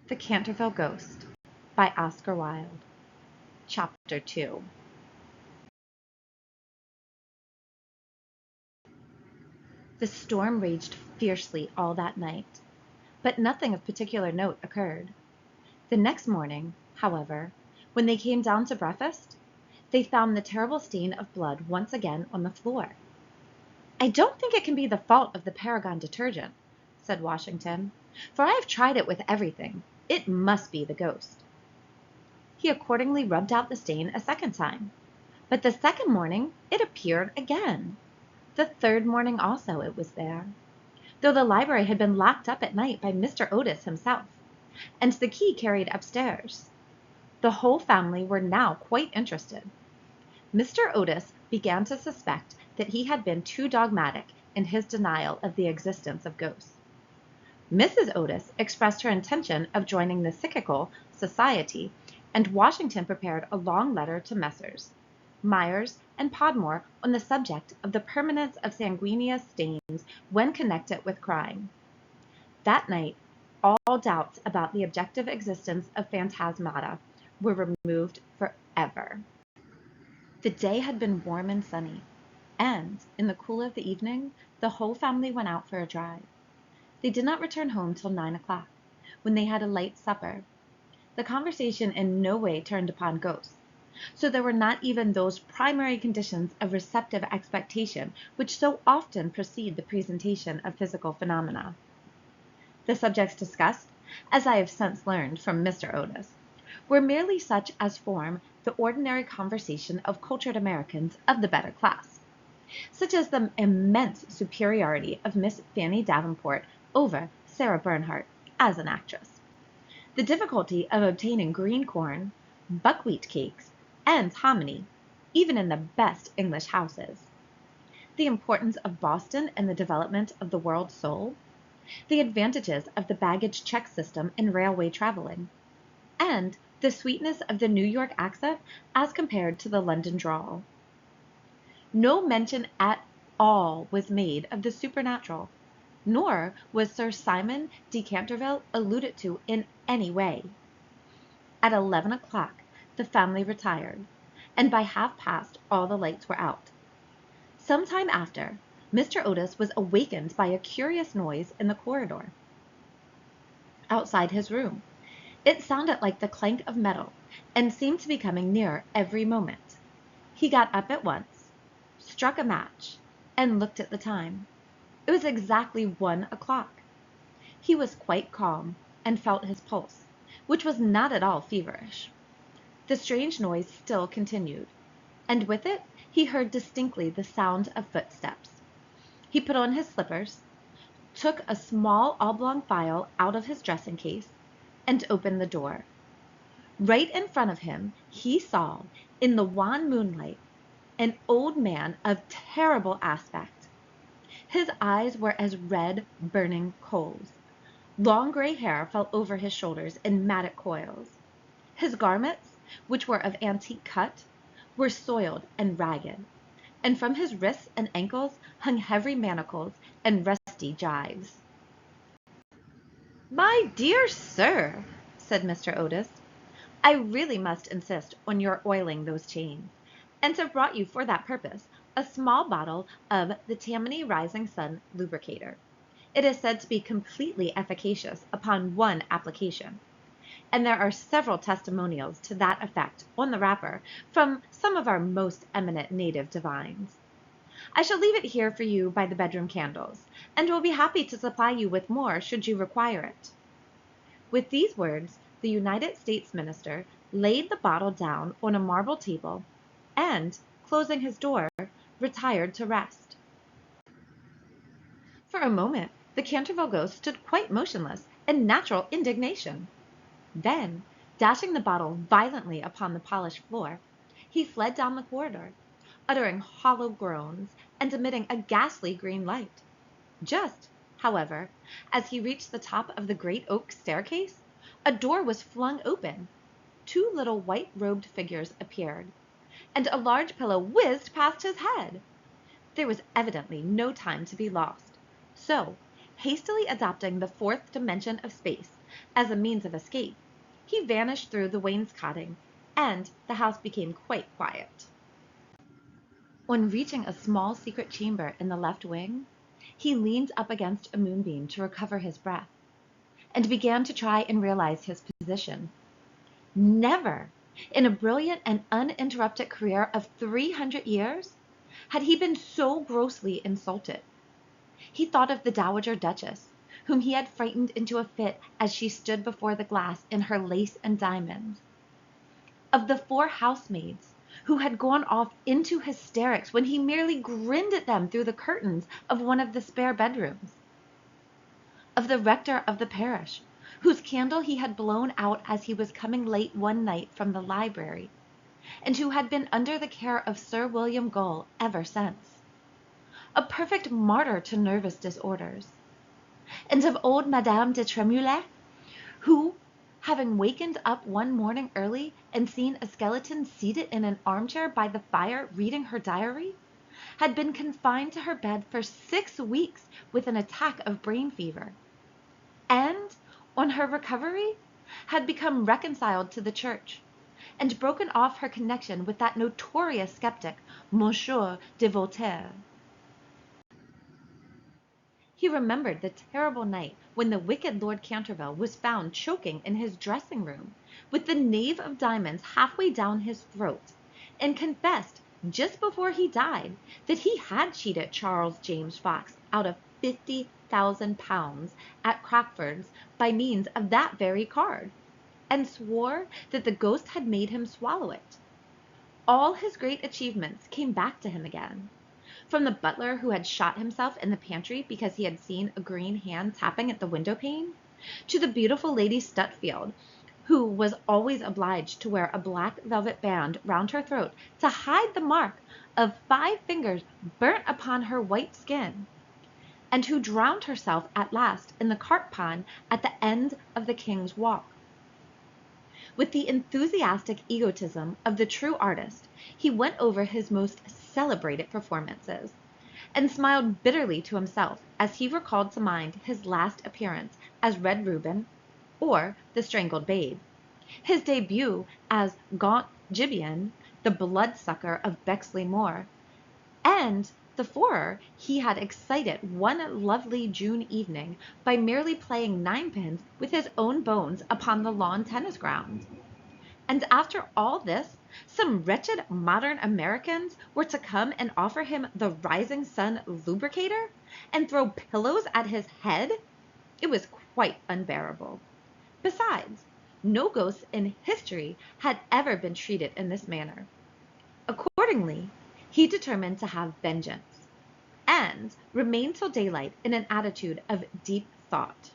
The Canterville Ghost by Oscar Wilde. Chapter 2. The storm raged fiercely all that night, but nothing of particular note occurred. The next morning, however, when they came down to breakfast, they found the terrible stain of blood once again on the floor. "I don't think it can be the fault of the Paragon detergent," said Washington, "for I have tried it with everything. It must be the ghost." He accordingly rubbed out the stain a second time, but the second morning it appeared again. The third morning also it was there, though the library had been locked up at night by Mr. Otis himself, and the key carried upstairs. The whole family were now quite interested. Mr. Otis began to suspect that he had been too dogmatic in his denial of the existence of ghosts. Mrs. Otis expressed her intention of joining the Psychical Society, and Washington prepared a long letter to Messrs. Myers and Podmore on the subject of the permanence of sanguineous stains when connected with crime. That night all doubts about the objective existence of phantasmata were removed forever. The day had been warm and sunny, and, in the cool of the evening, the whole family went out for a drive. They did not return home till 9 o'clock, when they had a light supper. The conversation in no way turned upon ghosts, so there were not even those primary conditions of receptive expectation which so often precede the presentation of physical phenomena. The subjects discussed, as I have since learned from Mr. Otis, were merely such as form the ordinary conversation of cultured Americans of the better class, such as the immense superiority of Miss Fanny Davenport over Sarah Bernhardt as an actress, the difficulty of obtaining green corn, buckwheat cakes, and hominy, even in the best English houses, the importance of Boston in the development of the world soul, the advantages of the baggage check system in railway traveling, and the sweetness of the New York accent as compared to the London drawl. No mention at all was made of the supernatural, nor was Sir Simon de Canterville alluded to in any way. At 11 o'clock the family retired, and by half-past all the lights were out. Some time after, Mr. Otis was awakened by a curious noise in the corridor outside his room. It sounded like the clank of metal, and seemed to be coming nearer every moment. He got up at once, struck a match, and looked at the time. It was exactly 1 o'clock. He was quite calm, and felt his pulse, which was not at all feverish. The strange noise still continued, and with it he heard distinctly the sound of footsteps. He put on his slippers, took a small oblong phial out of his dressing case, and opened the door. Right in front of him he saw, in the wan moonlight, an old man of terrible aspect. His eyes were as red, burning coals. Long gray hair fell over his shoulders in matted coils. His garments, which were of antique cut, were soiled and ragged, and from his wrists and ankles hung heavy manacles and rusty gyves. "My dear sir," said Mr. Otis, "I really must insist on your oiling those chains, and have brought you for that purpose a small bottle of the Tammany Rising Sun lubricator. It is said to be completely efficacious upon one application, and there are several testimonials to that effect on the wrapper from some of our most eminent native divines. I shall leave it here for you by the bedroom candles, and will be happy to supply you with more should you require it." With these words the United States minister laid the bottle down on a marble table, and, closing his door, retired to rest. For a moment the Canterville Ghost stood quite motionless in natural indignation. Then, dashing the bottle violently upon the polished floor, he fled down the corridor, uttering hollow groans and emitting a ghastly green light. Just, however, as he reached the top of the great oak staircase, a door was flung open. 2 little white-robed figures appeared, and a large pillow whizzed past his head. There was evidently no time to be lost, so, hastily adopting the fourth dimension of space, As a means of escape, he vanished through the wainscoting, and the house became quite quiet. On reaching a small secret chamber in the left wing, he leaned up against a moonbeam to recover his breath, and began to try and realize his position. Never, in a brilliant and uninterrupted career of 300 years, had he been so grossly insulted. He thought of the Dowager Duchess, whom he had frightened into a fit as she stood before the glass in her lace and diamonds; of the 4 housemaids who had gone off into hysterics when he merely grinned at them through the curtains of one of the spare bedrooms; of the rector of the parish, whose candle he had blown out as he was coming late one night from the library, and who had been under the care of Sir William Gull ever since, a perfect martyr to nervous disorders; and of old Madame de Tremoulet, who, having wakened up one morning early and seen a skeleton seated in an armchair by the fire reading her diary, had been confined to her bed for 6 weeks with an attack of brain fever, and, on her recovery, had become reconciled to the Church, and broken off her connection with that notorious skeptic, Monsieur de Voltaire. He remembered the terrible night when the wicked Lord Canterville was found choking in his dressing room, with the knave of diamonds halfway down his throat, and confessed, just before he died, that he had cheated Charles James Fox out of £50,000 at Crockford's by means of that very card, and swore that the ghost had made him swallow it. All his great achievements came back to him again. From the butler who had shot himself in the pantry because he had seen a green hand tapping at the window pane, to the beautiful Lady Stutfield, who was always obliged to wear a black velvet band round her throat to hide the mark of 5 fingers burnt upon her white skin, and who drowned herself at last in the carp pond at the end of the King's Walk. With the enthusiastic egotism of the true artist, he went over his most celebrated performances, and smiled bitterly to himself as he recalled to mind his last appearance as Red Reuben, or the Strangled Babe, his debut as Gaunt Gibeon, the bloodsucker of Bexley Moor, and the furor he had excited one lovely June evening by merely playing ninepins with his own bones upon the lawn tennis ground. And after all this, some wretched modern Americans were to come and offer him the Rising Sun lubricator and throw pillows at his head. It was quite unbearable. Besides, no ghost in history had ever been treated in this manner. Accordingly, he determined to have vengeance, and remained till daylight in an attitude of deep thought.